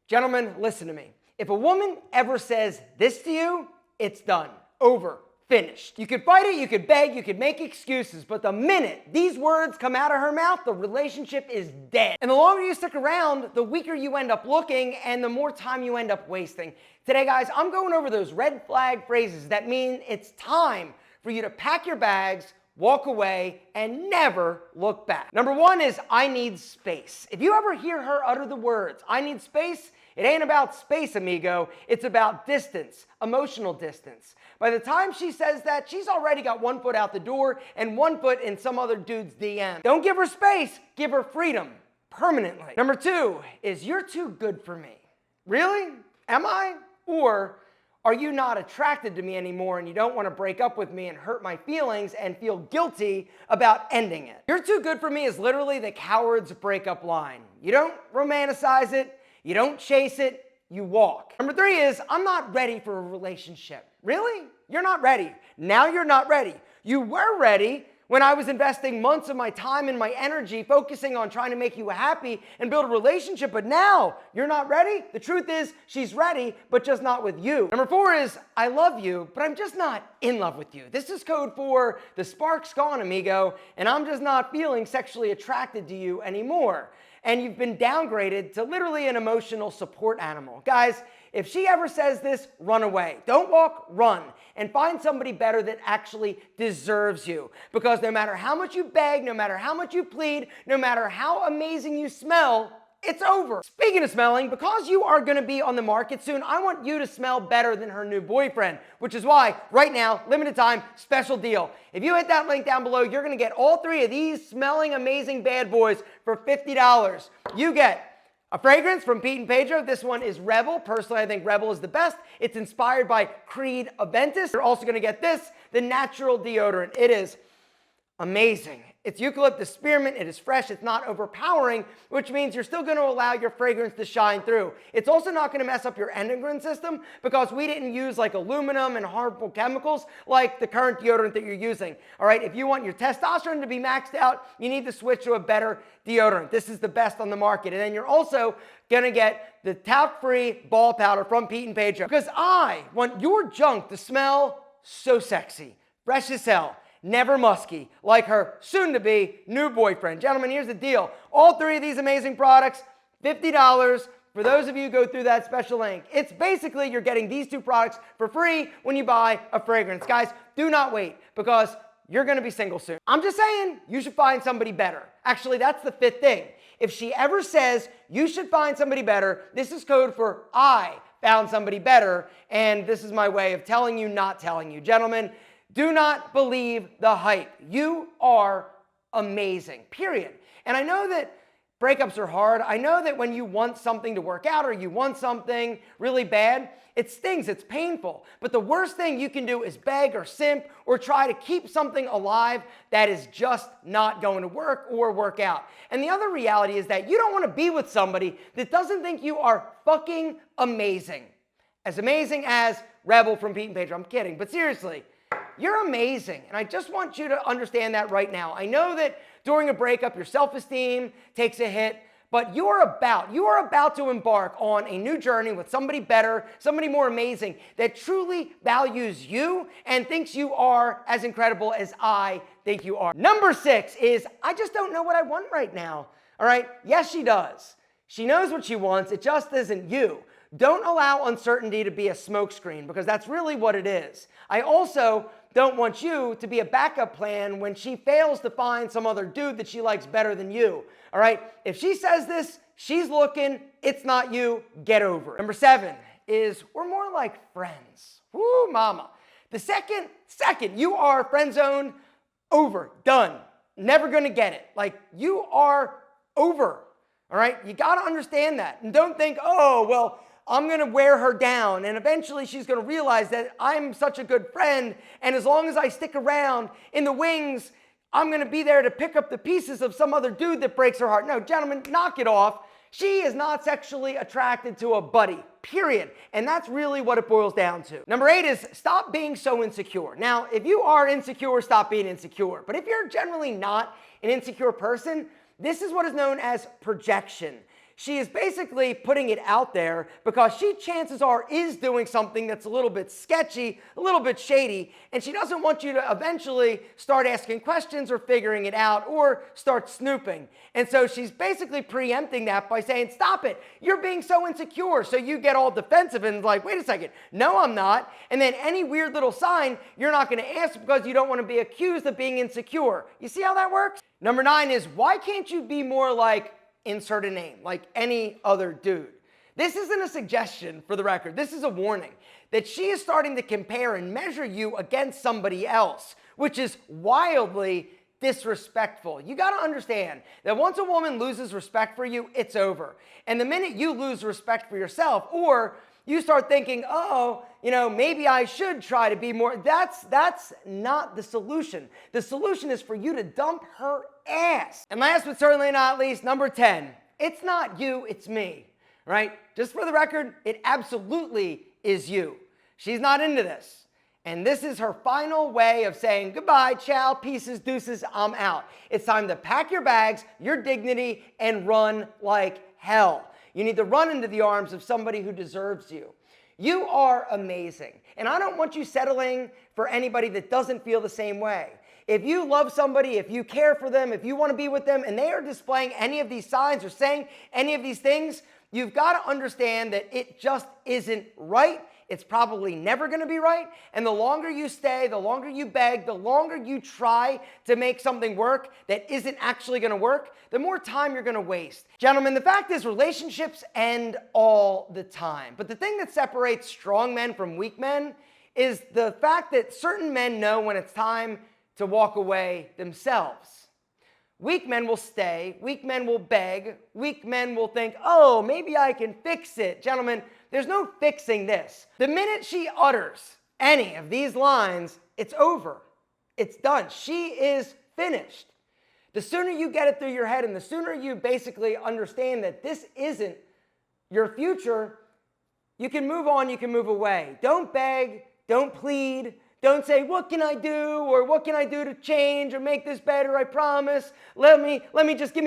Gentlemen, listen to me. If a woman ever says this to you, it's done. Over. Finished. You could fight it, you could beg, you could make excuses, but the minute these words come out of her mouth, the relationship is dead. And the longer you stick around, the weaker you end up looking and the more time you end up wasting. Today, guys, I'm going over those red flag phrases that mean it's time for you to pack your bags, walk away, and never look back. Number one is, I need space. If you ever hear her utter the words, I need space, it ain't about space, amigo. It's about distance, emotional distance. By the time she says that, she's already got one foot out the door and one foot in some other dude's DM. Don't give her space, give her freedom, permanently. Number two is, you're too good for me. Really? Am I? Or are you not attracted to me anymore and you don't want to break up with me and hurt my feelings and feel guilty about ending it? You're too good for me is literally the coward's breakup line. You don't romanticize it, you don't chase it, you walk. Number three is, I'm not ready for a relationship. Really? You're not ready. Now you're not ready. You were ready when I was investing months of my time and my energy focusing on trying to make you happy and build a relationship, but now you're not ready? The truth is, she's ready, but just not with you. Number four is, I love you, but I'm just not in love with you. This is code for the spark's gone, amigo, and I'm just not feeling sexually attracted to you anymore. And you've been downgraded to literally an emotional support animal. Guys, if she ever says this, run away. Don't walk, run. And find somebody better that actually deserves you. Because no matter how much you beg, no matter how much you plead, no matter how amazing you smell, it's over. Speaking of smelling, because you are gonna be on the market soon, I want you to smell better than her new boyfriend, which is why, right now, limited time, special deal. If you hit that link down below, you're gonna get all three of these smelling amazing bad boys for $50. You get a fragrance from Pete and Pedro. This one is Rebel. Personally, I think Rebel is the best. It's inspired by Creed Aventus. You're also gonna get this, the natural deodorant. It is amazing. It's eucalyptus spearmint, it is fresh, it's not overpowering, which means you're still going to allow your fragrance to shine through. It's also not going to mess up your endocrine system because we didn't use like aluminum and harmful chemicals like the current deodorant that you're using. All right, if you want your testosterone to be maxed out, you need to switch to a better deodorant. This is the best on the market. And then you're also going to get the talc-free ball powder from Pete and Pedro because I want your junk to smell so sexy, fresh as hell. Never musky, like her soon-to-be new boyfriend. Gentlemen, here's the deal. All three of these amazing products, $50 for those of you who go through that special link. It's basically you're getting these two products for free when you buy a fragrance. Guys, do not wait because you're going to be single soon. I'm just saying you should find somebody better. Actually, that's the fifth thing. If she ever says you should find somebody better, this is code for I found somebody better, and this is my way of telling you, not telling you. Gentlemen, do not believe the hype. You are amazing, period. And I know that breakups are hard. I know that when you want something to work out or you want something really bad, it stings, it's painful. But the worst thing you can do is beg or simp or try to keep something alive that is just not going to work or work out. And the other reality is that you don't want to be with somebody that doesn't think you are fucking amazing. As amazing as Rebel from Pete and Pedro. I'm kidding, but seriously, you're amazing, and I just want you to understand that right now. I know that during a breakup, your self-esteem takes a hit, but you are about to embark on a new journey with somebody better, somebody more amazing that truly values you and thinks you are as incredible as I think you are. Number 6 is, I just don't know what I want right now. All right? Yes, she does. She knows what she wants. It just isn't you. Don't allow uncertainty to be a smokescreen because that's really what it is. I also don't want you to be a backup plan when she fails to find some other dude that she likes better than you. All right? If she says this, she's looking, it's not you, get over it. Number 7 is we're more like friends. Woo, mama. The second you are friend zone, over, done. Never gonna get it. Like, you are over. All right? You gotta understand that. And don't think, oh, well, I'm going to wear her down, and eventually she's going to realize that I'm such a good friend, and as long as I stick around in the wings, I'm going to be there to pick up the pieces of some other dude that breaks her heart. No, gentlemen, knock it off. She is not sexually attracted to a buddy, period. And that's really what it boils down to. Number 8 is stop being so insecure. Now, if you are insecure, stop being insecure. But if you're generally not an insecure person, this is what is known as projection. She is basically putting it out there because she, chances are, is doing something that's a little bit sketchy, a little bit shady, and she doesn't want you to eventually start asking questions or figuring it out or start snooping. And so she's basically preempting that by saying, stop it, you're being so insecure. So you get all defensive and like, wait a second, no, I'm not. And then any weird little sign, you're not going to answer because you don't want to be accused of being insecure. You see how that works? Number 9 is, why can't you be more like insert a name, like any other dude? This isn't a suggestion, for the record. This is a warning that she is starting to compare and measure you against somebody else, which is wildly disrespectful. You got to understand that once a woman loses respect for you, it's over. And the minute you lose respect for yourself, or you start thinking, oh, maybe I should try to be more, that's not the solution. The solution is for you to dump her ass. And last but certainly not least, number 10, it's not you, it's me, right? Just for the record, it absolutely is you. She's not into this. And this is her final way of saying, goodbye, ciao, pieces, deuces, I'm out. It's time to pack your bags, your dignity, and run like hell. You need to run into the arms of somebody who deserves you. You are amazing. And I don't want you settling for anybody that doesn't feel the same way. If you love somebody, if you care for them, if you want to be with them, and they are displaying any of these signs or saying any of these things, you've got to understand that it just isn't right. It's probably never going to be right. And the longer you stay, the longer you beg, the longer you try to make something work that isn't actually going to work, the more time you're going to waste. Gentlemen, the fact is relationships end all the time. But the thing that separates strong men from weak men is the fact that certain men know when it's time to walk away themselves. Weak men will stay, weak men will beg, weak men will think, oh, maybe I can fix it. Gentlemen, there's no fixing this. The minute she utters any of these lines, it's over. It's done. She is finished. The sooner you get it through your head and the sooner you basically understand that this isn't your future, you can move on, you can move away. Don't beg, don't plead, don't say, what can I do? Or what can I do to change or make this better? I promise. Let me just give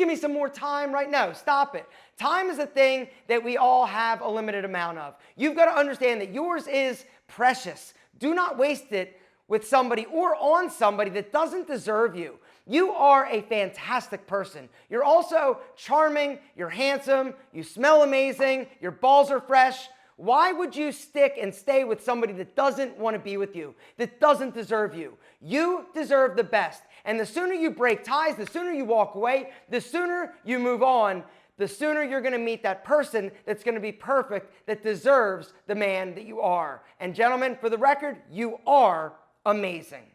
me some more time right now. Stop it. Time is a thing that we all have a limited amount of. You've got to understand that yours is precious. Do not waste it with somebody or on somebody that doesn't deserve you. You are a fantastic person. You're also charming, you're handsome, you smell amazing, your balls are fresh. Why would you stick and stay with somebody that doesn't want to be with you, that doesn't deserve you? You deserve the best. And the sooner you break ties, the sooner you walk away, the sooner you move on, the sooner you're going to meet that person that's going to be perfect, that deserves the man that you are. And gentlemen, for the record, you are amazing.